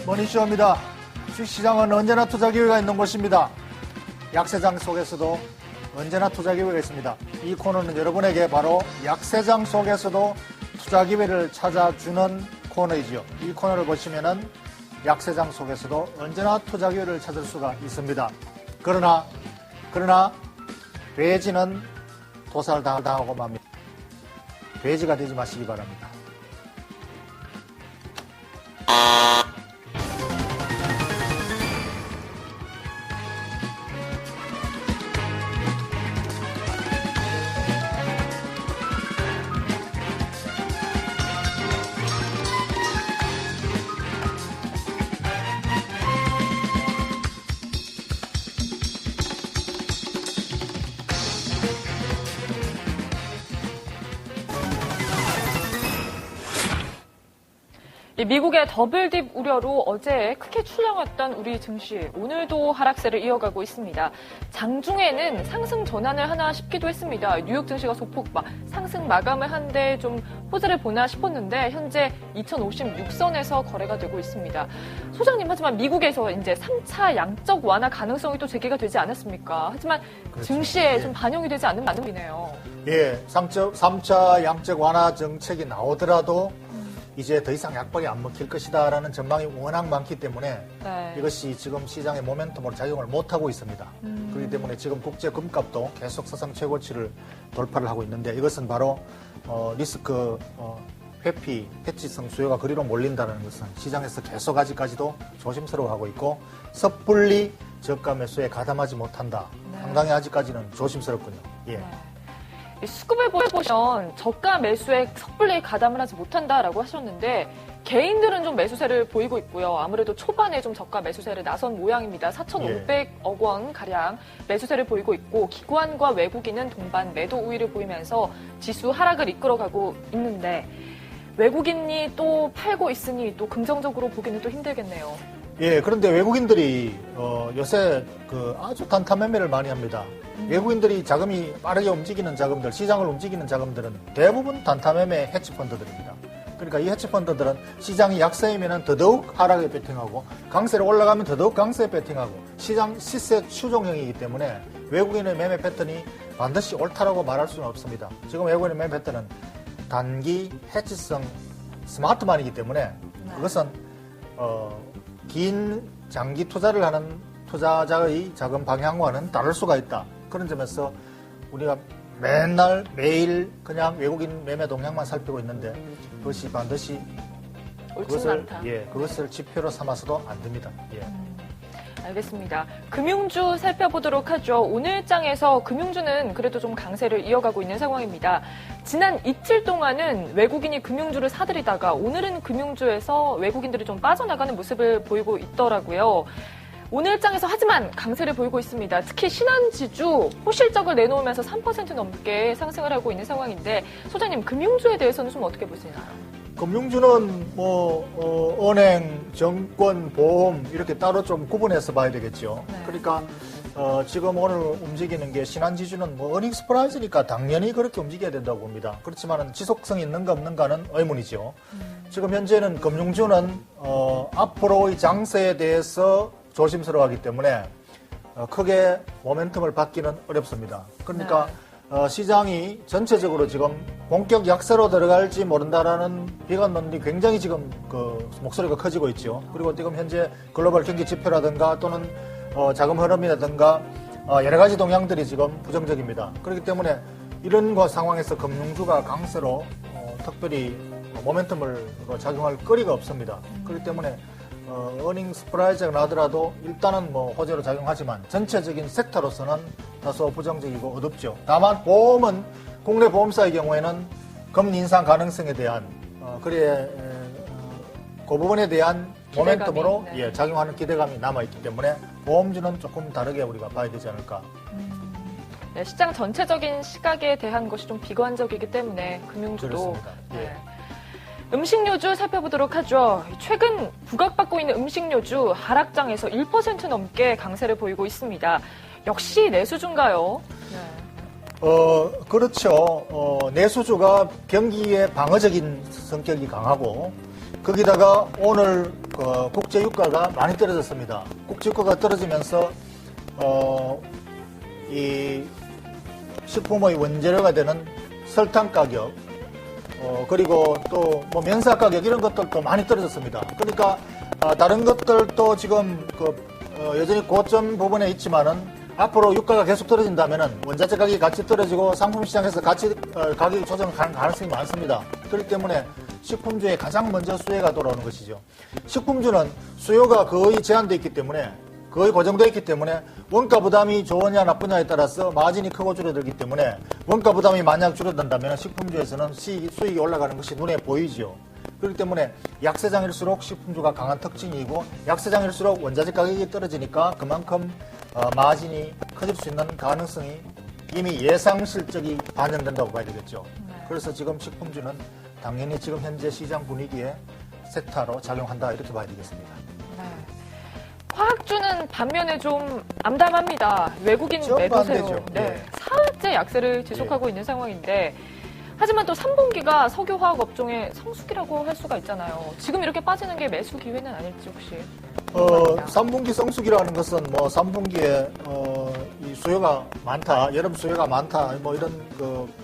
머니쇼입니다. 주식시장은 언제나 투자 기회가 있는 곳입니다. 약세장 속에서도 언제나 투자 기회가 있습니다. 이 코너는 여러분에게 바로 약세장 속에서도 투자 기회를 찾아주는 코너이지요. 이 코너를 보시면은 약세장 속에서도 언제나 투자 기회를 찾을 수가 있습니다. 그러나 돼지는 도살을 당하고 맙니다. 돼지가 되지 마시기 바랍니다. 미국의 더블딥 우려로 어제 크게 출렁였던 우리 증시, 오늘도 하락세를 이어가고 있습니다. 장중에는 상승 전환을 하나 싶기도 했습니다. 뉴욕 증시가 소폭 상승 마감을 한데 좀 호재를 보나 싶었는데 현재 2056선에서 거래가 되고 있습니다. 소장님, 하지만 미국에서 이제 3차 양적 완화 가능성이 또 제기가 되지 않았습니까? 하지만 그렇죠. 증시에 좀 반영이 되지 않는 만큼이네요. 예, 3차 양적 완화 정책이 나오더라도 이제 더 이상 약박이 안 먹힐 것이다라는 전망이 워낙 많기 때문에 네. 이것이 지금 시장의 모멘텀으로 작용을 못하고 있습니다. 그렇기 때문에 지금 국제 금값도 계속 사상 최고치를 돌파를 하고 있는데 이것은 바로 리스크 회피, 패치성 수요가 그리로 몰린다는 것은 시장에서 계속 아직까지도 조심스러워하고 있고 섣불리 저가 매수에 가담하지 못한다. 네. 상당히 아직까지는 조심스럽군요. 예. 네. 수급을 보시면 저가 매수에 섣불리 가담을 하지 못한다라고 하셨는데 개인들은 좀 매수세를 보이고 있고요. 아무래도 초반에 좀 저가 매수세를 나선 모양입니다. 4,500억 원 가량 매수세를 보이고 있고 기관과 외국인은 동반 매도 우위를 보이면서 지수 하락을 이끌어가고 있는데 외국인이 또 팔고 있으니 또 긍정적으로 보기는 또 힘들겠네요. 예, 그런데 외국인들이 요새 아주 단타 매매를 많이 합니다. 외국인들이 자금이 빠르게 움직이는 자금들, 시장을 움직이는 자금들은 대부분 단타 매매 해치펀드들입니다. 그러니까 이 해치펀드들은 시장이 약세이면 더더욱 하락에 배팅하고 강세로 올라가면 더더욱 강세에 배팅하고 시장 시세 추종형이기 때문에 외국인의 매매 패턴이 반드시 옳다라고 말할 수는 없습니다. 지금 외국인의 매매 패턴은 단기 해치성 스마트만이기 때문에 그것은 긴 장기 투자를 하는 투자자의 자금 방향과는 다를 수가 있다. 그런 점에서 우리가 맨날 매일 그냥 외국인 매매 동향만 살피고 있는데 그것이 반드시 그것을 지표로 삼아서도 안 됩니다. 예. 알겠습니다. 금융주 살펴보도록 하죠. 오늘 장에서 금융주는 그래도 좀 강세를 이어가고 있는 상황입니다. 지난 이틀 동안은 외국인이 금융주를 사들이다가 오늘은 금융주에서 외국인들이 좀 빠져나가는 모습을 보이고 있더라고요. 오늘 장에서 하지만 강세를 보이고 있습니다. 특히 신한지주 호실적을 내놓으면서 3% 넘게 상승을 하고 있는 상황인데 소장님, 금융주에 대해서는 좀 어떻게 보시나요? 금융주는 은행, 정권, 보험 이렇게 따로 좀 구분해서 봐야 되겠죠. 네. 그러니까 지금 오늘 움직이는 게 신한지주는 어닝 스프라이즈니까 당연히 그렇게 움직여야 된다고 봅니다. 그렇지만 지속성이 있는가 없는가는 의문이죠. 지금 현재는 금융주는 앞으로의 장세에 대해서 조심스러워하기 때문에 크게 모멘텀을 받기는 어렵습니다. 그러니까 시장이 전체적으로 지금 본격 약세로 들어갈지 모른다라는 비관론이 굉장히 지금 목소리가 커지고 있죠. 그리고 지금 현재 글로벌 경기 지표라든가 또는 자금 흐름이라든가 여러 가지 동향들이 지금 부정적입니다. 그렇기 때문에 이런 상황에서 금융주가 강세로 특별히 모멘텀을 작용할 거리가 없습니다. 그렇기 때문에 어닝 스프라이즈가 나더라도 일단은 호재로 작용하지만 전체적인 섹터로서는 다소 부정적이고 어둡죠. 다만 보험은 국내 보험사의 경우에는 금리 인상 가능성에 대한 그 부분에 대한 모멘텀으로 작용하는 기대감이 남아있기 때문에 보험주는 조금 다르게 우리가 봐야 되지 않을까. 네, 시장 전체적인 시각에 대한 것이 좀 비관적이기 때문에 금융주도. 예. 음식료주 살펴보도록 하죠. 최근 부각받고 있는 음식료주 하락장에서 1% 넘게 강세를 보이고 있습니다. 역시 내수주인가요? 네. 그렇죠. 내수주가 경기에 방어적인 성격이 강하고 거기다가 오늘 국제 유가가 많이 떨어졌습니다. 국제 유가가 떨어지면서 이 식품의 원재료가 되는 설탕 가격, 그리고 또 뭐 면사 가격 이런 것들도 많이 떨어졌습니다. 그러니까 다른 것들도 지금 여전히 고점 부분에 있지만은 앞으로 유가가 계속 떨어진다면은 원자재 가격이 같이 떨어지고 상품 시장에서 같이 가격이 조정하는 가능성이 많습니다. 그렇기 때문에 식품주에 가장 먼저 수혜가 돌아오는 것이죠. 식품주는 수요가 거의 제한되어 있기 때문에 거의 고정되어 있기 때문에 원가 부담이 좋으냐 나쁘냐에 따라서 마진이 크고 줄어들기 때문에 원가 부담이 만약 줄어든다면 식품주에서는 수익이 올라가는 것이 눈에 보이죠. 그렇기 때문에 약세장일수록 식품주가 강한 특징이고 약세장일수록 원자재 가격이 떨어지니까 그만큼 마진이 커질 수 있는 가능성이 이미 예상 실적이 반영된다고 봐야 되겠죠. 그래서 지금 식품주는 당연히 지금 현재 시장 분위기에 세타로 작용한다 이렇게 봐야 되겠습니다. 네. 화학주는 반면에 좀 암담합니다. 외국인 매도세로 네. 사흘째 약세를 지속하고 있는 상황인데 하지만 또 3분기가 석유화학 업종의 성수기라고 할 수가 있잖아요. 지금 이렇게 빠지는 게 매수 기회는 아닐지 혹시? 3분기 성수기라는 것은 뭐 3분기에 이 수요가 많다, 여름 수요가 많다, 뭐 이런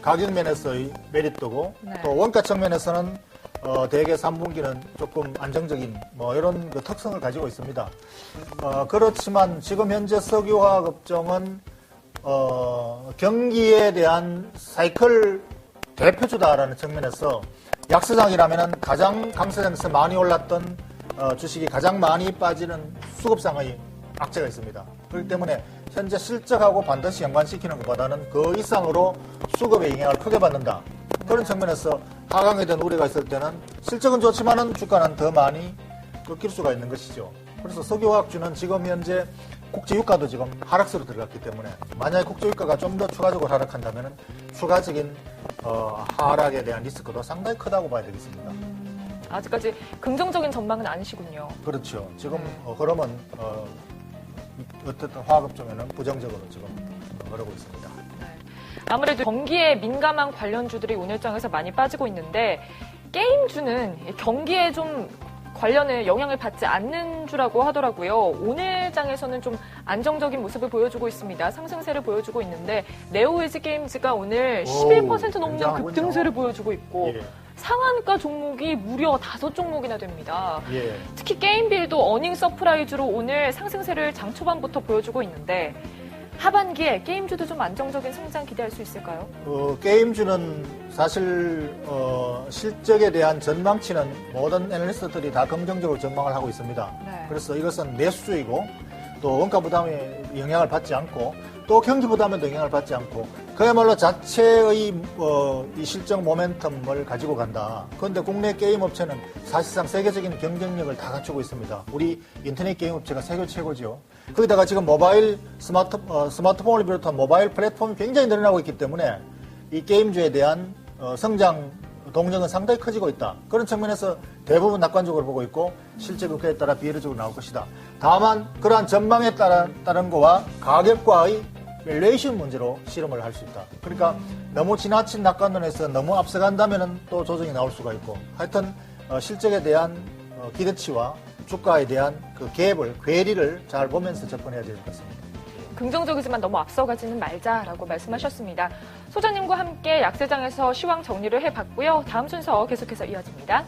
가격 면에서의 메리트고 네. 또 원가 측면에서는 대개 3분기는 조금 안정적인 뭐 이런 특성을 가지고 있습니다. 그렇지만 지금 현재 석유화학 업종은 경기에 대한 사이클 대표주다라는 측면에서 약세장이라면 가장 강세장에서 많이 올랐던 주식이 가장 많이 빠지는 수급상의 악재가 있습니다. 그렇기 때문에 현재 실적하고 반드시 연관시키는 것보다는 그 이상으로 수급의 영향을 크게 받는다. 그런 측면에서 하강에 대한 우려가 있을 때는 실적은 좋지만은 주가는 더 많이 꺾일 수가 있는 것이죠. 그래서 석유화학주는 지금 현재 국제유가도 지금 하락세로 들어갔기 때문에 만약에 국제유가가 좀 더 추가적으로 하락한다면 추가적인 하락에 대한 리스크도 상당히 크다고 봐야 되겠습니다. 아직까지 긍정적인 전망은 아니시군요. 그렇죠. 지금 그러면 어쨌든 화학업종에는 부정적으로 지금 그러고 있습니다. 네. 아무래도 경기에 민감한 관련주들이 오늘장에서 많이 빠지고 있는데 게임주는 경기에 좀 관련해 영향을 받지 않는 주라고 하더라고요. 오늘 장에서는 좀 안정적인 모습을 보여주고 있습니다. 상승세를 보여주고 있는데 네오이즈 게임즈가 오늘 11% 넘는 급등세를 보여주고 있고 예. 상한가 종목이 무려 5종목이나 됩니다. 예. 특히 게임빌도 어닝 서프라이즈로 오늘 상승세를 장 초반부터 보여주고 있는데 하반기에 게임주도 좀 안정적인 성장 기대할 수 있을까요? 게임주는 사실 실적에 대한 전망치는 모든 애널리스트들이 다 긍정적으로 전망을 하고 있습니다. 네. 그래서 이것은 매수주이고 또 원가 부담에 영향을 받지 않고 또 경기 부담에도 영향을 받지 않고 그야말로 자체의 이 실적 모멘텀을 가지고 간다. 그런데 국내 게임 업체는 사실상 세계적인 경쟁력을 다 갖추고 있습니다. 우리 인터넷 게임 업체가 세계 최고죠. 거기다가 지금 모바일 스마트폰을 비롯한 모바일 플랫폼이 굉장히 늘어나고 있기 때문에 이 게임주에 대한 성장 동력은 상당히 커지고 있다. 그런 측면에서 대부분 낙관적으로 보고 있고 실적은 그에 따라 비례적으로 나올 것이다. 다만 그러한 전망에 따른 거와 가격과의 밸류에이션 문제로 실험을 할 수 있다. 그러니까 너무 지나친 낙관론에서 너무 앞서간다면 또 조정이 나올 수가 있고 하여튼 실적에 대한 기대치와 주가에 대한 그 갭을, 괴리를 잘 보면서 접근해야 될 것 같습니다. 긍정적이지만 너무 앞서가지는 말자라고 말씀하셨습니다. 소장님과 함께 약세장에서 시황 정리를 해봤고요. 다음 순서 계속해서 이어집니다.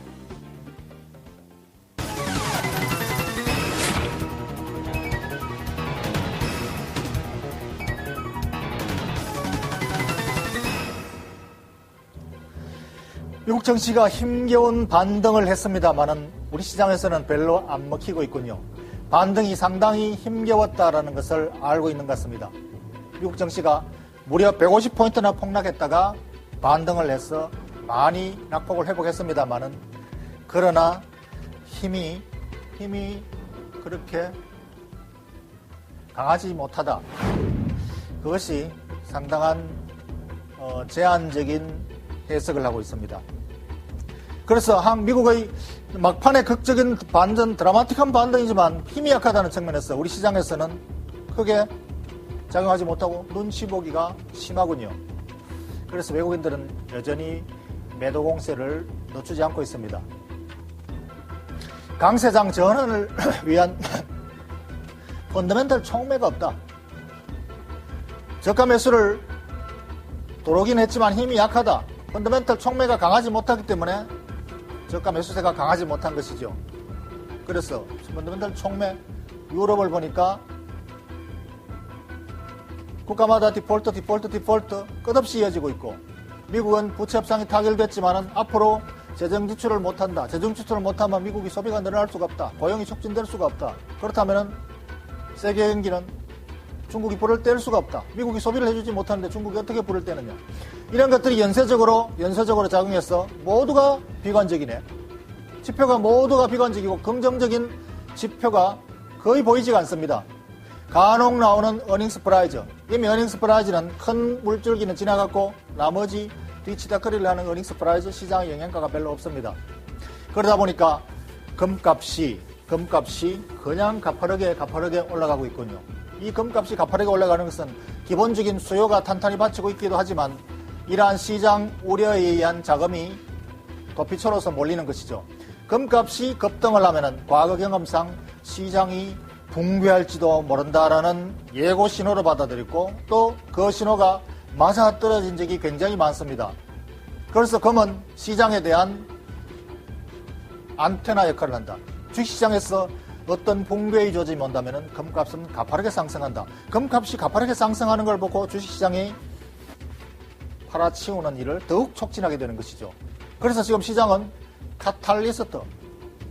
미국 증시가 힘겨운 반등을 했습니다만은 우리 시장에서는 별로 안 먹히고 있군요. 반등이 상당히 힘겨웠다라는 것을 알고 있는 것 같습니다. 미국 증시가 무려 150포인트나 폭락했다가 반등을 해서 많이 낙폭을 회복했습니다만은 그러나 힘이 그렇게 강하지 못하다. 그것이 상당한 제한적인 해석을 하고 있습니다. 그래서 미국의 막판에 극적인 반전, 드라마틱한 반등이지만 힘이 약하다는 측면에서 우리 시장에서는 크게 작용하지 못하고 눈치 보기가 심하군요. 그래서 외국인들은 여전히 매도 공세를 늦추지 않고 있습니다. 강세장 전환을 위한 펀더멘털 촉매가 없다. 저가 매수를 도로긴 했지만 힘이 약하다. 펀더멘털 촉매가 강하지 못하기 때문에 저가 매수세가 강하지 못한 것이죠. 그래서 펀더멘털 촉매 유럽을 보니까 국가마다 디폴트 끝없이 이어지고 있고, 미국은 부채 협상이 타결됐지만은 앞으로 재정 지출을 못한다. 재정 지출을 못하면 미국이 소비가 늘어날 수가 없다. 고용이 촉진될 수가 없다. 그렇다면은 세계 경기는 중국이 불을 뗄 수가 없다. 미국이 소비를 해주지 못하는데 중국이 어떻게 불을 떼느냐. 이런 것들이 연쇄적으로 작용해서 모두가 비관적이네. 지표가 모두가 비관적이고 긍정적인 지표가 거의 보이지가 않습니다. 간혹 나오는 어닝스 프라이즈. 이미 어닝스 프라이즈는 큰 물줄기는 지나갔고 나머지 뒤치다거리를 하는 어닝스 프라이즈 시장의 영향가가 별로 없습니다. 그러다 보니까 금값이 그냥 가파르게 올라가고 있군요. 이 금값이 가파르게 올라가는 것은 기본적인 수요가 탄탄히 받치고 있기도 하지만 이러한 시장 우려에 의한 자금이 도피처로서 몰리는 것이죠. 금값이 급등을 하면은 과거 경험상 시장이 붕괴할지도 모른다라는 예고 신호로 받아들였고 또 그 신호가 맞아떨어진 적이 굉장히 많습니다. 그래서 금은 시장에 대한 안테나 역할을 한다. 주식시장에서 어떤 붕괴의 조짐이 온다면 금값은 가파르게 상승한다. 금값이 가파르게 상승하는 걸 보고 주식시장이 팔아치우는 일을 더욱 촉진하게 되는 것이죠. 그래서 지금 시장은 카탈리스트,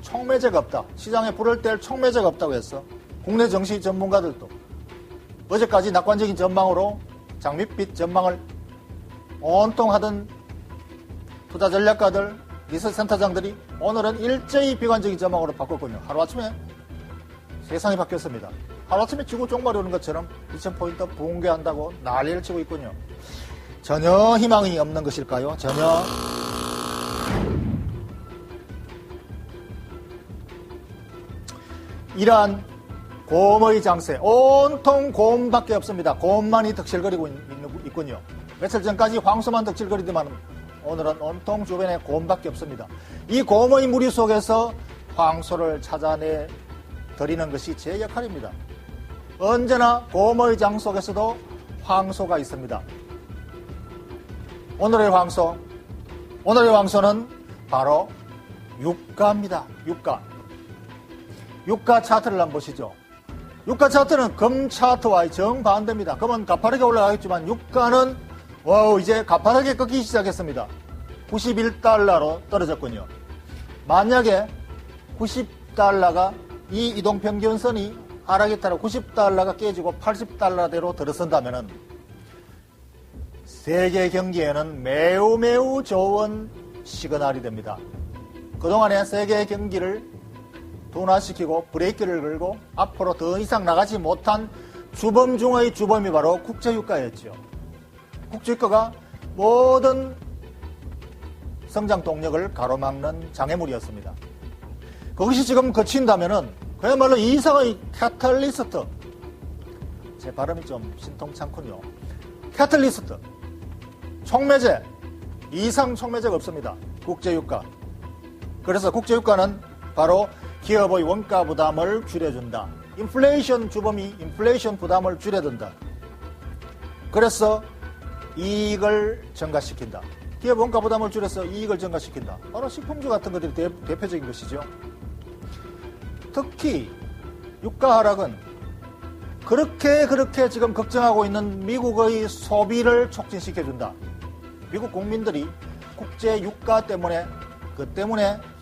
촉매제가 없다. 시장에 불을 뗄 촉매제가 없다고 해서 국내 정시 전문가들도 어제까지 낙관적인 전망으로 장밋빛 전망을 온통 하던 투자 전략가들, 리서치센터장들이 오늘은 일제히 비관적인 전망으로 바꿨군요. 하루아침에 세상이 바뀌었습니다. 하루아침에 지구 종말이 오는 것처럼 2000포인트 붕괴한다고 난리를 치고 있군요. 전혀 희망이 없는 것일까요? 전혀. 이러한 곰의 장세, 온통 곰밖에 없습니다. 곰만이 덕질거리고 있군요. 며칠 전까지 황소만 덕질거리더만 오늘은 온통 주변에 곰밖에 없습니다. 이 곰의 무리 속에서 황소를 찾아내 드리는 것이 제 역할입니다. 언제나 곰의 장 속에서도 황소가 있습니다. 오늘의 황소는 바로 유가입니다. 유가 차트를 한번 보시죠. 유가 차트는 금 차트와의 정반대입니다. 금은 가파르게 올라가겠지만 유가는 이제 가파르게 꺾이기 시작했습니다. 91달러로 떨어졌군요. 만약에 90달러가 이 이동평균선이 하락에 따라 90달러가 깨지고 80달러대로 들어선다면 세계 경기에는 매우 좋은 시그널이 됩니다. 그동안에 세계 경기를 둔화시키고 브레이크를 걸고 앞으로 더 이상 나가지 못한 주범 중의 주범이 바로 국제유가였죠. 국제유가가 모든 성장 동력을 가로막는 장애물이었습니다. 그것이 지금 거친다면은 그야말로 이상의 카탈리스트. 제 발음이 좀 신통찮군요. 카탈리스트. 촉매제. 이상 촉매제가 없습니다. 국제유가. 그래서 국제유가는 바로 기업의 원가 부담을 줄여준다. 인플레이션 주범이 인플레이션 부담을 줄여준다. 그래서 이익을 증가시킨다. 기업 원가 부담을 줄여서 이익을 증가시킨다. 바로 식품주 같은 것들이 대표적인 것이죠. 특히 유가 하락은 그렇게 지금 걱정하고 있는 미국의 소비를 촉진시켜준다. 미국 국민들이 국제 유가 때문에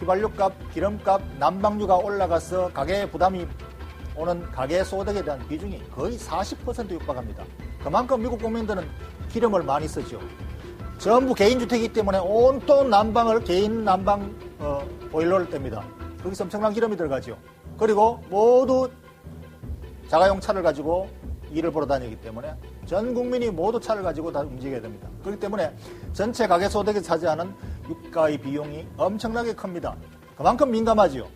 휘발유값, 기름값, 난방유가 올라가서 가계 부담이 오는 가계 소득에 대한 비중이 거의 40% 육박합니다. 그만큼 미국 국민들은 기름을 많이 쓰죠. 전부 개인주택이기 때문에 온통 난방을 개인 난방 보일러를 뗍니다. 거기서 엄청난 기름이 들어가죠. 그리고 모두 자가용 차를 가지고 일을 보러 다니기 때문에 전 국민이 모두 차를 가지고 다 움직여야 됩니다. 그렇기 때문에 전체 가계 소득에 차지하는 유가의 비용이 엄청나게 큽니다. 그만큼 민감하지요.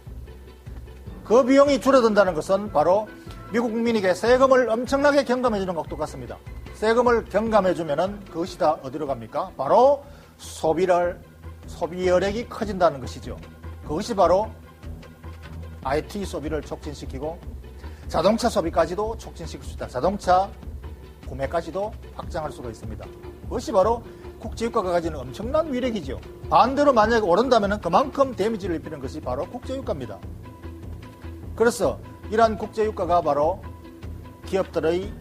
그 비용이 줄어든다는 것은 바로 미국 국민에게 세금을 엄청나게 경감해주는 것도 같습니다. 세금을 경감해주면은 그것이 다 어디로 갑니까? 바로 소비 여력이 커진다는 것이죠. 그것이 바로 IT 소비를 촉진시키고 자동차 소비까지도 촉진시킬 수 있다. 자동차 구매까지도 확장할 수가 있습니다. 그것이 바로 국제유가가 가지는 엄청난 위력이죠. 반대로 만약에 오른다면 그만큼 데미지를 입히는 것이 바로 국제유가입니다. 그래서 이러한 국제유가가 바로 기업들의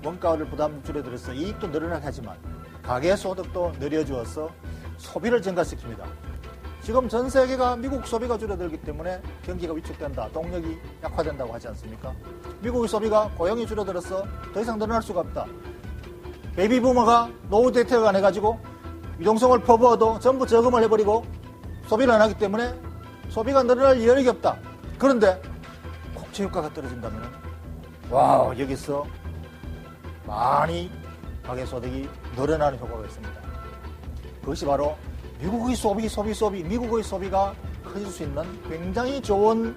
원가를 부담 줄여들어서 이익도 늘어나게 하지만 가계소득도 늘려주어서 소비를 증가시킵니다. 지금 전 세계가 미국 소비가 줄어들기 때문에 경기가 위축된다, 동력이 약화된다고 하지 않습니까? 미국의 소비가 고용이 줄어들어서 더 이상 늘어날 수가 없다. 베이비부머가 노후 대퇴가 안 해가지고 유동성을 퍼부어도 전부 저금을 해버리고 소비를 안 하기 때문에 소비가 늘어날 여력이 없다. 그런데 국제유가가 떨어진다면 와, 여기서 많이 가계소득이 늘어나는 효과가 있습니다. 그것이 바로 미국의 소비, 미국의 소비가 커질 수 있는 굉장히 좋은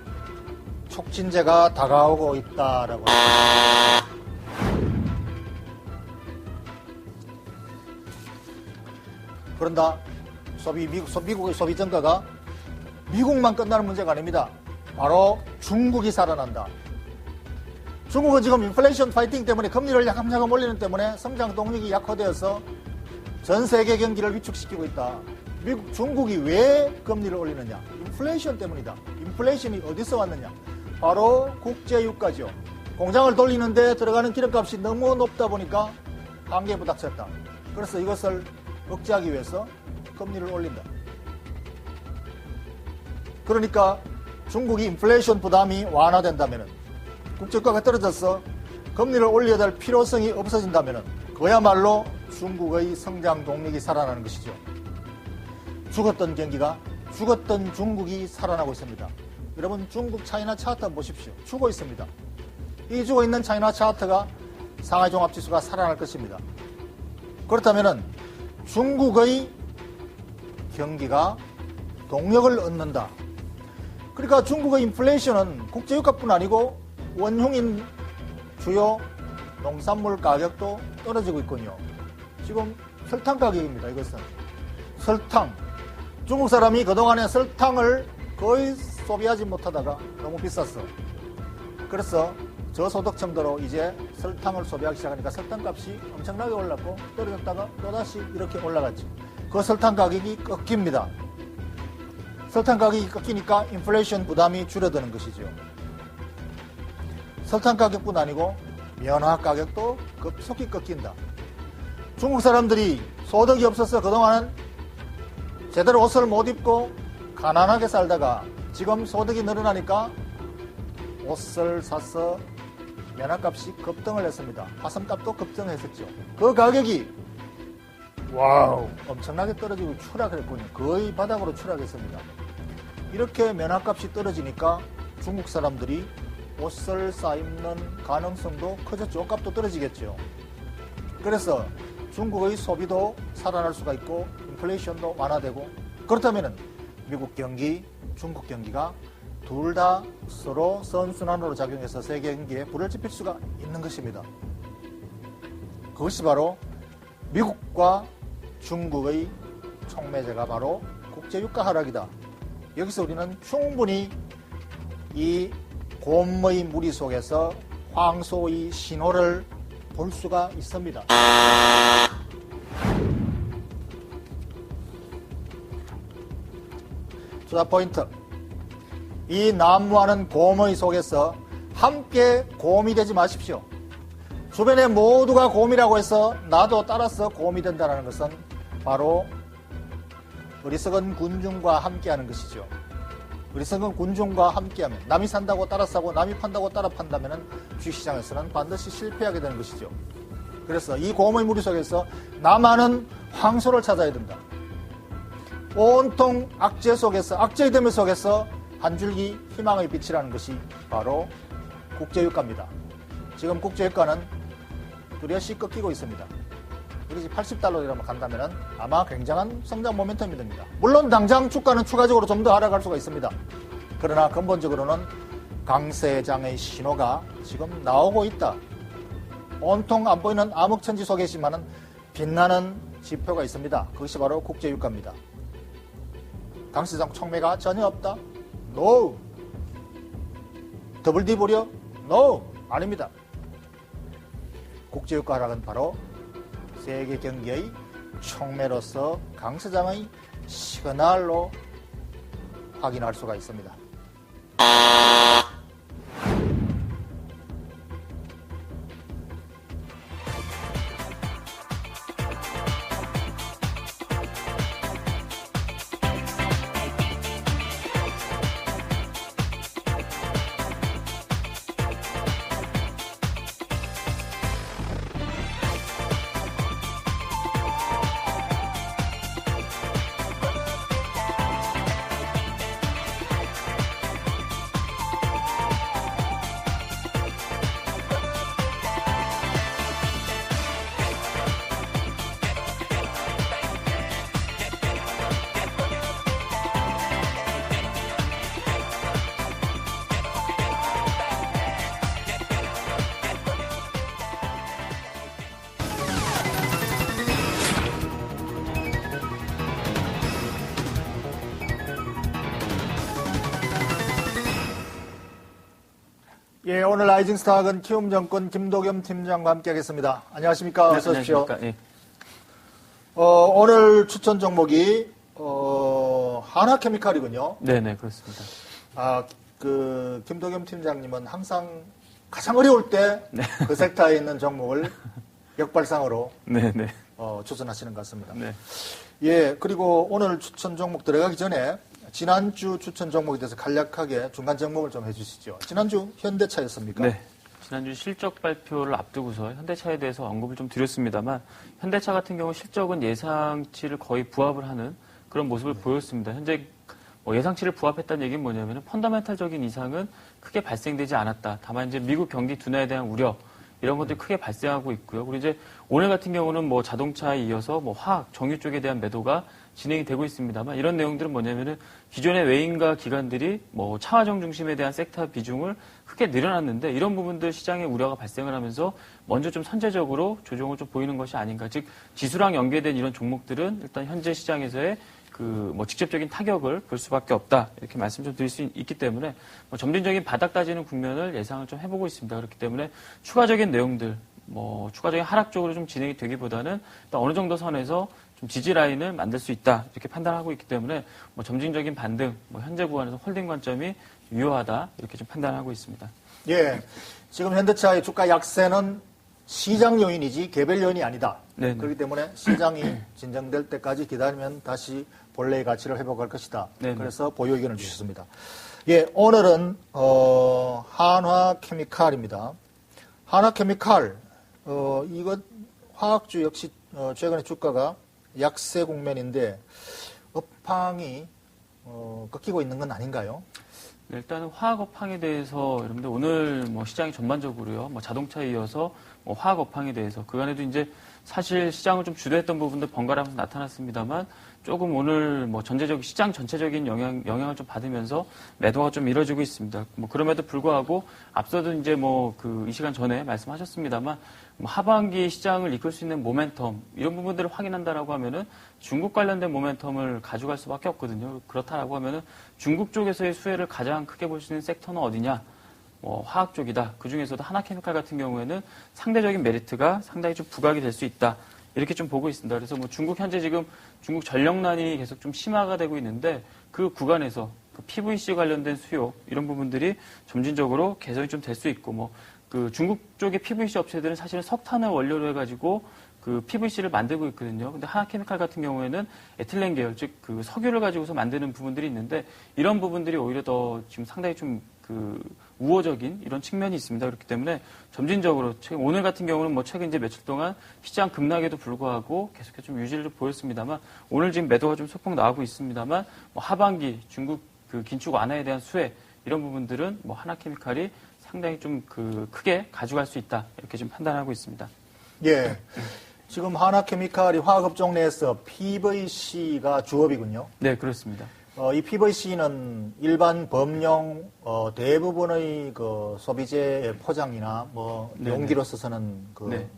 촉진제가 다가오고 있다라고 합니다. 그런다, 미국의 소비 증가가 미국만 끝나는 문제가 아닙니다. 바로 중국이 살아난다. 중국은 지금 인플레이션 파이팅 때문에 금리를 야금야금 올리는 때문에 성장 동력이 약화되어서 전 세계 경기를 위축시키고 있다. 중국이 왜 금리를 올리느냐? 인플레이션 때문이다. 인플레이션이 어디서 왔느냐? 바로 국제유가죠. 공장을 돌리는데 들어가는 기름값이 너무 높다 보니까 한계에 부닥쳤다. 그래서 이것을 억제하기 위해서 금리를 올린다. 그러니까 중국이 인플레이션 부담이 완화된다면, 국제유가가 떨어져서 금리를 올려야 될 필요성이 없어진다면 그야말로 중국의 성장 동력이 살아나는 것이죠. 죽었던 경기가, 죽었던 중국이 살아나고 있습니다. 여러분, 중국 차이나 차트 보십시오. 죽어 있습니다. 이 죽어 있는 차이나 차트가 상하이 종합지수가 살아날 것입니다. 그렇다면 중국의 경기가 동력을 얻는다. 그러니까 중국의 인플레이션은 국제유가뿐 아니고 원흉인 주요 농산물 가격도 떨어지고 있군요. 지금 설탕 가격입니다. 이것은 설탕. 중국 사람이 그동안에 설탕을 거의 소비하지 못하다가 너무 비쌌어. 그래서 저소득층들로 이제 설탕을 소비하기 시작하니까 설탕값이 엄청나게 올랐고 떨어졌다가 또다시 이렇게 올라갔죠. 그 설탕 가격이 꺾입니다. 설탕 가격이 꺾이니까 인플레이션 부담이 줄어드는 것이죠. 설탕 가격뿐 아니고 면화 가격도 급속히 꺾인다. 중국 사람들이 소득이 없어서 그동안은 제대로 옷을 못 입고 가난하게 살다가 지금 소득이 늘어나니까 옷을 사서 면화값이 급등을 했습니다. 화성값도 급등했었죠. 그 가격이 와우 엄청나게 떨어지고 추락을 했군요. 거의 바닥으로 추락했습니다. 이렇게 면화값이 떨어지니까 중국 사람들이 옷을 싸입는 가능성도 커졌죠. 옷값도 떨어지겠죠. 그래서 중국의 소비도 살아날 수가 있고 인플레이션도 완화되고, 그렇다면 미국 경기, 중국 경기가 둘 다 서로 선순환으로 작용해서 세계 경기에 불을 지필 수가 있는 것입니다. 그것이 바로 미국과 중국의 촉매제가 바로 국제유가 하락이다. 여기서 우리는 충분히 이 곰의 무리 속에서 황소의 신호를 볼 수가 있습니다. 투자 포인트. 이 난무하는 곰의 속에서 함께 곰이 되지 마십시오. 주변에 모두가 곰이라고 해서 나도 따라서 곰이 된다는 것은 바로 어리석은 군중과 함께하는 것이죠. 어리석은 군중과 함께하면, 남이 산다고 따라 사고 남이 판다고 따라 판다면 주식시장에서는 반드시 실패하게 되는 것이죠. 그래서 이 곰의 무리 속에서 나만은 황소를 찾아야 된다. 온통 악재 속에서, 악재의 대물 속에서 한 줄기 희망의 빛이라는 것이 바로 국제유가입니다. 지금 국제유가는 뚜렷이 꺾이고 있습니다. 이것이 80달러라고 간다면 아마 굉장한 성장 모멘텀이 됩니다. 물론 당장 주가는 추가적으로 좀 더 하락할 수가 있습니다. 그러나 근본적으로는 강세장의 신호가 지금 나오고 있다. 온통 안 보이는 암흑천지 속에 있지만은 빛나는 지표가 있습니다. 그것이 바로 국제유가입니다. 강세장 촉매가 전혀 없다? No! 더블 D 보려? No, 아닙니다. 국제유가 하락은 바로 세계 경기의 촉매로서 강세장의 시그널로 확인할 수가 있습니다. 예, 오늘 라이징 스타학은 키움증권 김도겸 팀장과 함께하겠습니다. 안녕하십니까? 네, 어서 오십시오. 예. 오늘 추천 종목이 하나케미칼이군요. 네네, 그렇습니다. 김도겸 팀장님은 항상 가장 어려울 때 그 섹터에 있는 종목을 역발상으로 네네. 추천하시는 것 같습니다. 네. 예, 그리고 오늘 추천 종목 들어가기 전에 지난주 추천 종목에 대해서 간략하게 중간 점검을 좀 해주시죠. 지난주 현대차였습니까? 네. 지난주 실적 발표를 앞두고서 현대차에 대해서 언급을 좀 드렸습니다만 현대차 같은 경우 실적은 예상치를 거의 부합을 하는 그런 모습을 보였습니다. 현재 예상치를 부합했다는 얘기는 뭐냐면 펀더멘탈적인 이상은 크게 발생되지 않았다. 다만 이제 미국 경기 둔화에 대한 우려 이런 것들이 크게 발생하고 있고요. 그리고 이제 오늘 같은 경우는 자동차에 이어서 화학, 정유 쪽에 대한 매도가 진행이 되고 있습니다만 이런 내용들은 뭐냐면은 기존의 외인과 기관들이 차화정 중심에 대한 섹터 비중을 크게 늘어났는데 이런 부분들 시장에 우려가 발생을 하면서 먼저 좀 선제적으로 조정을 좀 보이는 것이 아닌가. 즉 지수랑 연계된 이런 종목들은 일단 현재 시장에서의 직접적인 타격을 볼 수밖에 없다. 이렇게 말씀 좀 드릴 수 있기 때문에 점진적인 바닥 따지는 국면을 예상을 좀 해보고 있습니다. 그렇기 때문에 추가적인 내용들, 추가적인 하락 쪽으로 좀 진행이 되기보다는 일단 어느 정도 선에서 좀 지지 라인을 만들 수 있다. 이렇게 판단하고 있기 때문에 점진적인 반등, 현재 구간에서 홀딩 관점이 유효하다. 이렇게 좀 판단하고 있습니다. 예. 지금 현대차의 주가 약세는 시장 요인이지 개별 요인이 아니다. 네네. 그렇기 때문에 시장이 진정될 때까지 기다리면 다시 본래의 가치를 회복할 것이다. 네네. 그래서 보유 의견을 주셨습니다. 예, 오늘은 한화케미칼입니다. 한화케미칼 이거 화학주 역시 최근에 주가가 약세 국면인데 업황이 꺾이고 있는 건 아닌가요? 네, 일단은 화학 업황에 대해서 여러분들 오늘 시장이 전반적으로요. 자동차에 이어서 화학 업황에 대해서 그간에도 이제 사실 시장을 좀 주도했던 부분들 번갈아 나타났습니다만 조금 오늘 전체적인 시장 전체적인 영향을 좀 받으면서 매도가 좀 이뤄지고 있습니다. 그럼에도 불구하고 앞서도 이제 이 시간 전에 말씀하셨습니다만 하반기 시장을 이끌 수 있는 모멘텀 이런 부분들을 확인한다라고 하면은 중국 관련된 모멘텀을 가져갈 수밖에 없거든요. 그렇다라고 하면은 중국 쪽에서의 수혜를 가장 크게 볼 수 있는 섹터는 어디냐? 화학 쪽이다. 그 중에서도 하나케미칼 같은 경우에는 상대적인 메리트가 상당히 좀 부각이 될 수 있다. 이렇게 좀 보고 있습니다. 그래서 중국 현재 지금 중국 전력난이 계속 좀 심화가 되고 있는데 그 구간에서 PVC 관련된 수요 이런 부분들이 점진적으로 개선이 좀 될 수 있고 중국 쪽의 PVC 업체들은 사실은 석탄을 원료로 해가지고 PVC를 만들고 있거든요. 근데 하나케미칼 같은 경우에는 에틸렌 계열, 즉 석유를 가지고서 만드는 부분들이 있는데 이런 부분들이 오히려 더 지금 상당히 좀 우호적인 이런 측면이 있습니다. 그렇기 때문에 점진적으로 오늘 같은 경우는 최근 이제 며칠 동안 시장 급락에도 불구하고 계속해서 좀 유지를 보였습니다만 오늘 지금 매도가 좀 소폭 나오고 있습니다만 하반기 중국 긴축 완화에 대한 수혜 이런 부분들은 하나케미칼이 상당히 좀 크게 가져갈 수 있다 이렇게 좀 판단하고 있습니다. 예. 지금 하나케미칼이 화학업종 내에서 PVC가 주업이군요. 네, 그렇습니다. 이 PVC는 일반 범용 대부분의 소비재 포장이나 용기로 써서는 네.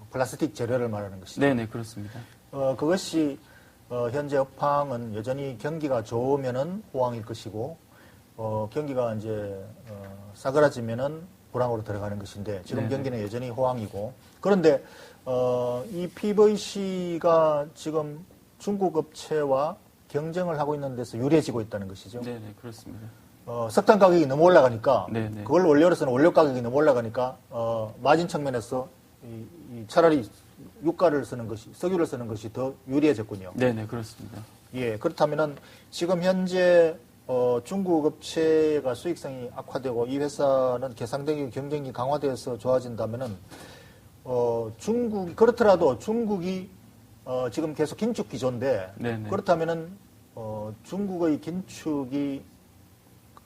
플라스틱 재료를 말하는 것이죠. 네, 그렇습니다. 그것이 현재 업황은 여전히 경기가 좋으면은 호황일 것이고 경기가 이제 싸그라지면은 불황으로 들어가는 것인데 지금 네네. 경기는 여전히 호황이고 그런데 이 PVC가 지금 중국 업체와 경쟁을 하고 있는 데서 유리해지고 있다는 것이죠. 네, 그렇습니다. 석탄 가격이 너무 올라가니까 네네. 그걸 원료로서는 원료 가격이 너무 올라가니까 마진 측면에서 차라리 유가를 쓰는 것이 석유를 쓰는 것이 더 유리해졌군요. 네, 그렇습니다. 예, 그렇다면은 지금 현재 중국 업체가 수익성이 악화되고 이 회사는 개상적인 경쟁이 강화되어서 좋아진다면은 그렇더라도 중국이 지금 계속 긴축 기조인데 네네. 그렇다면은 중국의 긴축이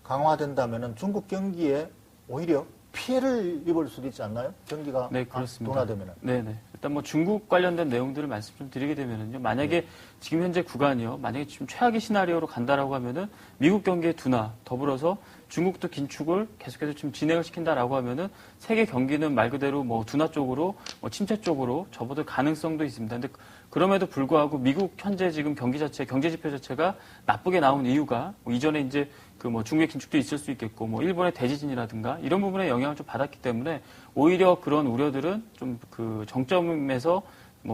강화된다면은 중국 경기에 오히려 피해를 입을 수도 있지 않나요? 경기가 네, 그렇습니다. 둔화되면은. 네네. 일단 뭐 중국 관련된 내용들을 말씀 좀 드리게 되면은요. 만약에 지금 현재 구간이요. 만약에 지금 최악의 시나리오로 간다라고 하면은 미국 경기의 둔화 더불어서 중국도 긴축을 계속해서 지금 진행을 시킨다라고 하면은 세계 경기는 말 그대로 뭐 둔화 쪽으로 침체 쪽으로 접어들 가능성도 있습니다. 근데 그럼에도 불구하고 미국 현재 지금 경기 자체, 경제 지표 자체가 나쁘게 나온 이유가 이전에 이제 중국의 긴축도 있을 수 있겠고, 일본의 대지진이라든가 이런 부분에 영향을 좀 받았기 때문에 오히려 그런 우려들은 좀 정점에서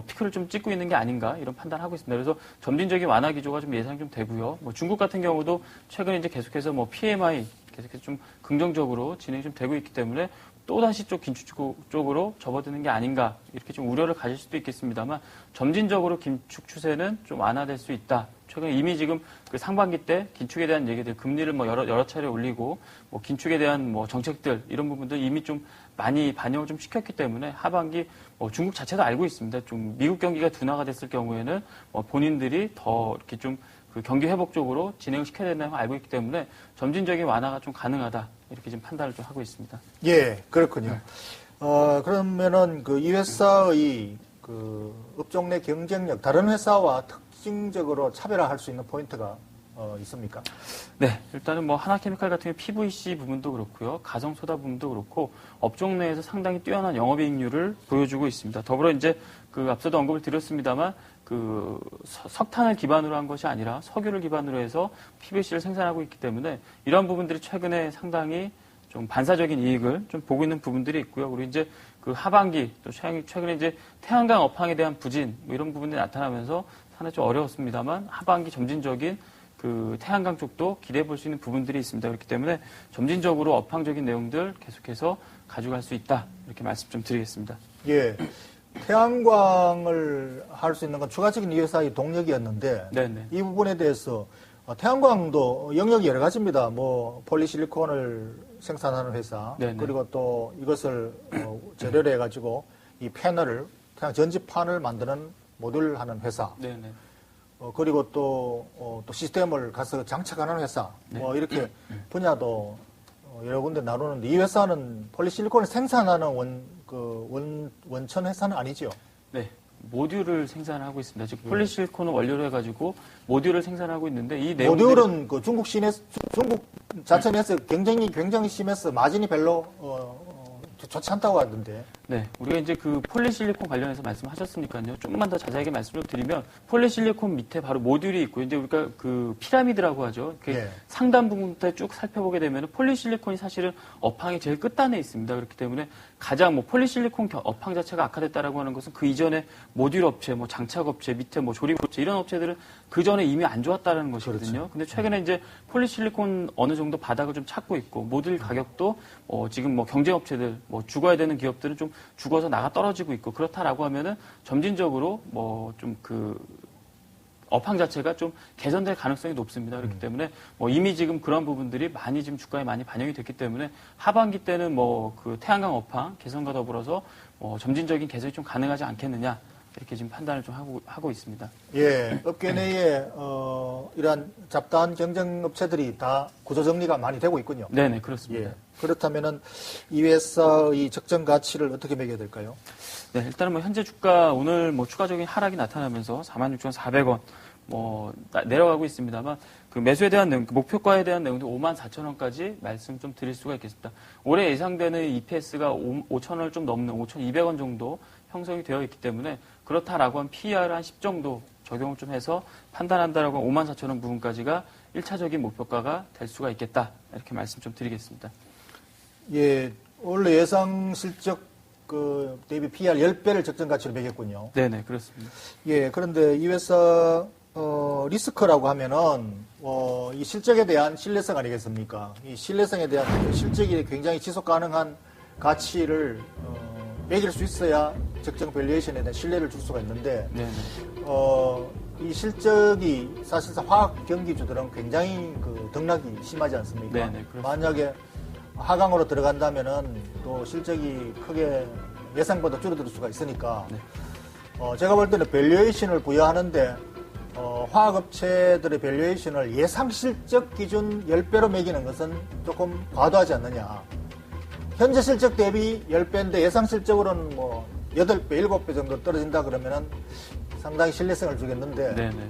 피크를 좀 찍고 있는 게 아닌가 이런 판단을 하고 있습니다. 그래서 점진적인 완화 기조가 좀 예상이 좀 되고요. 중국 같은 경우도 최근에 이제 계속해서 PMI 계속해서 좀 긍정적으로 진행이 좀 되고 있기 때문에 또다시 긴축 쪽으로 접어드는 게 아닌가 이렇게 좀 우려를 가질 수도 있겠습니다만 점진적으로 긴축 추세는 좀 완화될 수 있다. 최근에 이미 지금 상반기 때 긴축에 대한 얘기들, 금리를 여러 차례 올리고 긴축에 대한 정책들 이런 부분들 이미 좀 많이 반영을 좀 시켰기 때문에 하반기 중국 자체도 알고 있습니다. 좀 미국 경기가 둔화가 됐을 경우에는 본인들이 더 이렇게 좀 경기 회복 쪽으로 진행을 시켜야 된다는 걸 알고 있기 때문에 점진적인 완화가 좀 가능하다 이렇게 지금 판단을 좀 하고 있습니다. 예, 그렇군요. 그러면은 이 회사의 업종 내 경쟁력, 다른 회사와 특징적으로 차별화할 수 있는 포인트가 있습니까? 네, 일단은 하나케미칼 같은 경우 PVC 부분도 그렇고요, 가성소다 부분도 그렇고 업종 내에서 상당히 뛰어난 영업이익률을 보여주고 있습니다. 더불어 이제 앞서도 언급을 드렸습니다만 석탄을 기반으로 한 것이 아니라 석유를 기반으로 해서 PVC를 생산하고 있기 때문에 이러한 부분들이 최근에 상당히 좀 반사적인 이익을 좀 보고 있는 부분들이 있고요. 그리고 이제 하반기 또 최근에 이제 태양광 업황에 대한 부진 이런 부분들이 나타나면서 상당히 좀 어려웠습니다만 하반기 점진적인 태양광 쪽도 기대해 볼 수 있는 부분들이 있습니다. 그렇기 때문에 점진적으로 업황적인 내용들 계속해서 가져갈 수 있다. 이렇게 말씀 좀 드리겠습니다. 예. 태양광을 할 수 있는 건 추가적인 이 회사의 동력이었는데 네네. 이 부분에 대해서 태양광도 영역이 여러 가지입니다. 폴리실리콘을 생산하는 회사 네네. 그리고 또 이것을 재료로 해가지고 이 패널을 태양 전지판을 만드는 모듈 하는 회사. 네네. 그리고 또 시스템을 가서 장착하는 회사. 네. 이렇게 분야도 여러 군데 나누는데 이 회사는 폴리실리콘을 생산하는 원천 회사는 아니죠. 네. 모듈을 생산하고 있습니다. 즉 폴리실리콘을 원료로 해가지고 모듈을 생산하고 있는데 이 내용들이 모듈은 중국 자체 내에서 경쟁이 굉장히 심해서 마진이 별로 좋지 않다고 하던데. 네, 우리가 이제 폴리실리콘 관련해서 말씀하셨으니까요. 조금만 더 자세하게 말씀을 드리면 폴리실리콘 밑에 바로 모듈이 있고 이제 우리가 피라미드라고 하죠. 예. 상단 부분부터 쭉 살펴보게 되면 폴리실리콘이 사실은 업황의 제일 끝단에 있습니다. 그렇기 때문에 가장 폴리실리콘 업황 자체가 악화됐다라고 하는 것은 그 이전에 모듈 업체, 장착 업체, 밑에 조립 업체 이런 업체들은 그 전에 이미 안 좋았다는 것이거든요. 그렇죠. 근데 최근에 이제 폴리실리콘 어느 정도 바닥을 좀 찾고 있고 모듈 가격도 지금 경쟁 업체들 죽어야 되는 기업들은 좀 죽어서 나가 떨어지고 있고 그렇다라고 하면은 점진적으로 업황 자체가 좀 개선될 가능성이 높습니다. 그렇기 때문에 이미 지금 그런 부분들이 많이 지금 주가에 많이 반영이 됐기 때문에 하반기 때는 태양광 업황 개선과 더불어서 점진적인 개선이 좀 가능하지 않겠느냐 이렇게 지금 판단을 좀 하고 있습니다. 예, 업계 내에 이러한 잡다한 경쟁 업체들이 다 구조 정리가 많이 되고 있군요. 네네 그렇습니다. 예. 그렇다면은 이 회사의 적정 가치를 어떻게 매겨야 될까요? 네, 일단은 현재 주가 오늘 추가적인 하락이 나타나면서 46,400원 내려가고 있습니다만 매수에 대한 내용, 목표가에 대한 내용도 54,000원까지 말씀 좀 드릴 수가 있겠습니다. 올해 예상되는 EPS가 5,000원을 좀 넘는 5,200원 정도 형성이 되어 있기 때문에 그렇다라고 하면 PER 한 10 정도 적용을 좀 해서 판단한다라고 하면 54,000원 부분까지가 1차적인 목표가가 될 수가 있겠다. 이렇게 말씀 좀 드리겠습니다. 예, 원래 예상 실적 대비 PR 10배를 적정 가치로 매겼군요. 네네, 그렇습니다. 예, 그런데 이 회사 리스크라고 하면은 이 실적에 대한 신뢰성 아니겠습니까? 이 신뢰성에 대한 실적이 굉장히 지속 가능한 가치를 매길 수 있어야 적정 밸류에이션에 대한 신뢰를 줄 수가 있는데 네네. 이 실적이 사실상 화학 경기주들은 굉장히 등락이 심하지 않습니까? 네네, 그렇습니다. 만약에 하강으로 들어간다면은 또 실적이 크게 예상보다 줄어들 수가 있으니까 네. 제가 볼 때는 밸류에이션을 부여하는데 화학업체들의 밸류에이션을 예상 실적 기준 10배로 매기는 것은 조금 과도하지 않느냐. 현재 실적 대비 10배인데 예상 실적으로는 8배, 7배 정도 떨어진다 그러면은 상당히 신뢰성을 주겠는데 네네.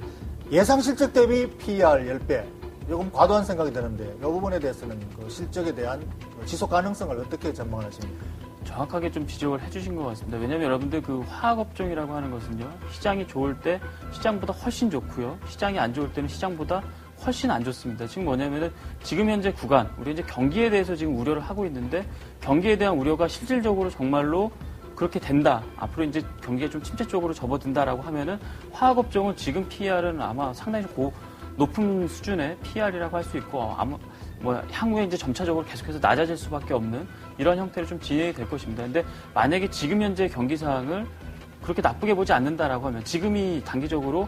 예상 실적 대비 PER 10배. 조금 과도한 생각이 드는데 이 부분에 대해서는 실적에 대한 지속 가능성을 어떻게 전망하십니까? 정확하게 좀 지적을 해주신 것 같습니다. 왜냐하면 여러분들 화학업종이라고 하는 것은요, 시장이 좋을 때 시장보다 훨씬 좋고요, 시장이 안 좋을 때는 시장보다 훨씬 안 좋습니다. 지금 뭐냐면은 지금 현재 구간, 우리 이제 경기에 대해서 지금 우려를 하고 있는데 경기에 대한 우려가 실질적으로 정말로 그렇게 된다. 앞으로 이제 경기가 좀 침체 쪽으로 접어든다라고 하면은 화학업종은 지금 PER은 아마 상당히 높은 수준의 PER이라고 할 수 있고 향후에 이제 점차적으로 계속해서 낮아질 수밖에 없는 이런 형태로 좀 진행이 될 것입니다. 근데 만약에 지금 현재 경기 상황을 그렇게 나쁘게 보지 않는다라고 하면 지금이 단기적으로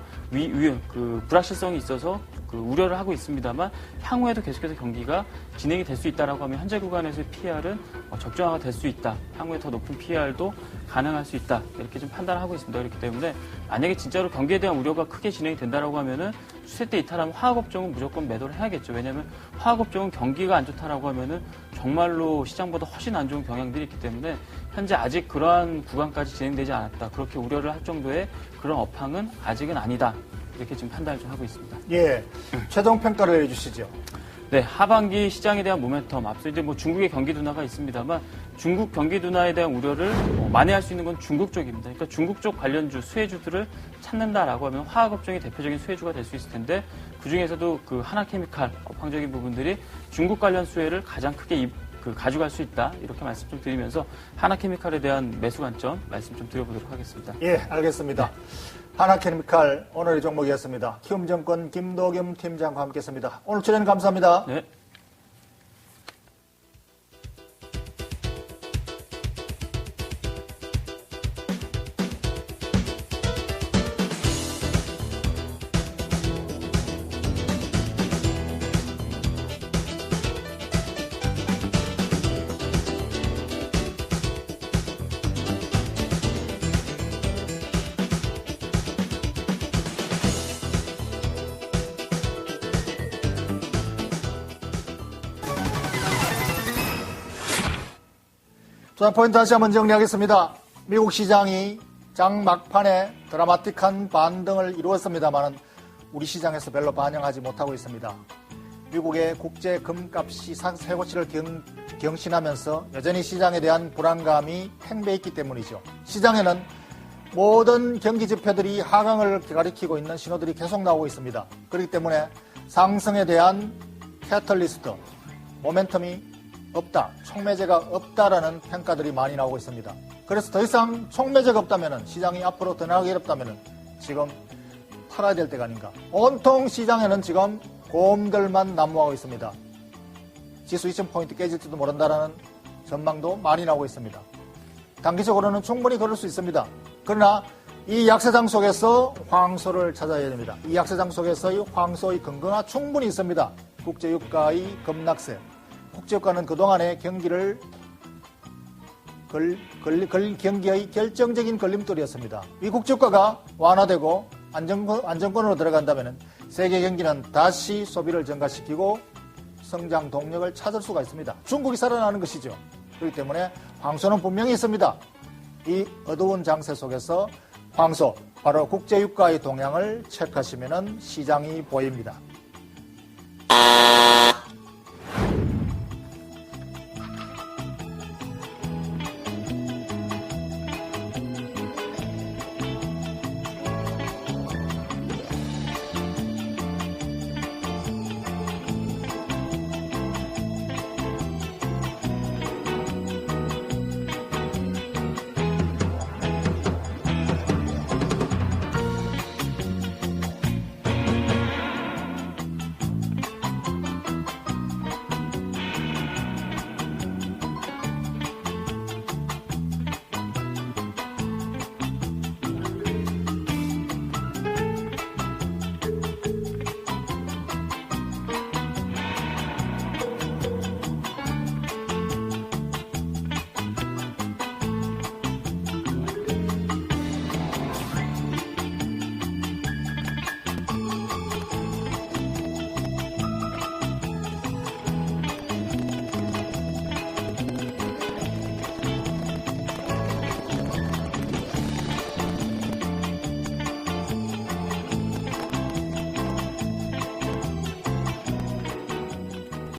불확실성이 있어서 우려를 하고 있습니다만 향후에도 계속해서 경기가 진행이 될 수 있다라고 하면 현재 구간에서의 PER은 적정화가 될 수 있다. 향후에 더 높은 PER도 가능할 수 있다. 이렇게 좀 판단하고 있습니다. 그렇기 때문에 만약에 진짜로 경기에 대한 우려가 크게 진행이 된다라고 하면은 추세 때 이탈하면 화학업종은 무조건 매도를 해야겠죠. 왜냐하면 화학업종은 경기가 안 좋다라고 하면은 정말로 시장보다 훨씬 안 좋은 경향들이 있기 때문에 현재 아직 그러한 구간까지 진행되지 않았다. 그렇게 우려를 할 정도의 그런 업황은 아직은 아니다. 이렇게 지금 판단을 좀 하고 있습니다. 예, 최종 평가를 해주시죠. 네, 하반기 시장에 대한 모멘텀, 앞서 이제 중국의 경기 둔화가 있습니다만 중국 경기 둔화에 대한 우려를 만회할 수 있는 건 중국 쪽입니다. 그러니까 중국 쪽 관련주, 수혜주들을 찾는다라고 하면 화학업종이 대표적인 수혜주가 될 수 있을 텐데 그 중에서도 하나케미칼 업황적인 부분들이 중국 관련 수혜를 가장 크게 가져갈 수 있다. 이렇게 말씀 좀 드리면서 하나케미칼에 대한 매수 관점 말씀 좀 드려보도록 하겠습니다. 예, 알겠습니다. 하나케미칼 오늘의 종목이었습니다. 키움증권 김도겸 팀장과 함께했습니다. 오늘 출연 감사합니다. 네. 자, 포인트 다시 한번 정리하겠습니다. 미국 시장이 장 막판에 드라마틱한 반등을 이루었습니다만 우리 시장에서 별로 반영하지 못하고 있습니다. 미국의 국제 금값이 최고치를 경신하면서 여전히 시장에 대한 불안감이 팽배해 있기 때문이죠. 시장에는 모든 경기 지표들이 하강을 가리키고 있는 신호들이 계속 나오고 있습니다. 그렇기 때문에 상승에 대한 캐털리스트, 모멘텀이 없다, 촉매제가 없다라는 평가들이 많이 나오고 있습니다. 그래서 더 이상 촉매제가 없다면 시장이 앞으로 더 나가기 어렵다면 지금 팔아야 될 때가 아닌가. 온통 시장에는 지금 고음들만 난무하고 있습니다. 지수 2000포인트 깨질지도 모른다라는 전망도 많이 나오고 있습니다. 단기적으로는 충분히 그럴 수 있습니다. 그러나 이 약세장 속에서 황소를 찾아야 됩니다. 이 약세장 속에서의 황소의 근거가 충분히 있습니다. 국제유가의 급락세. 국제유가는 그동안의 경기의 결정적인 걸림돌이었습니다. 이 국제유가가 완화되고 안정권으로 들어간다면 세계 경기는 다시 소비를 증가시키고 성장 동력을 찾을 수가 있습니다. 중국이 살아나는 것이죠. 그렇기 때문에 황소는 분명히 있습니다. 이 어두운 장세 속에서 황소, 바로 국제유가의 동향을 체크하시면 시장이 보입니다.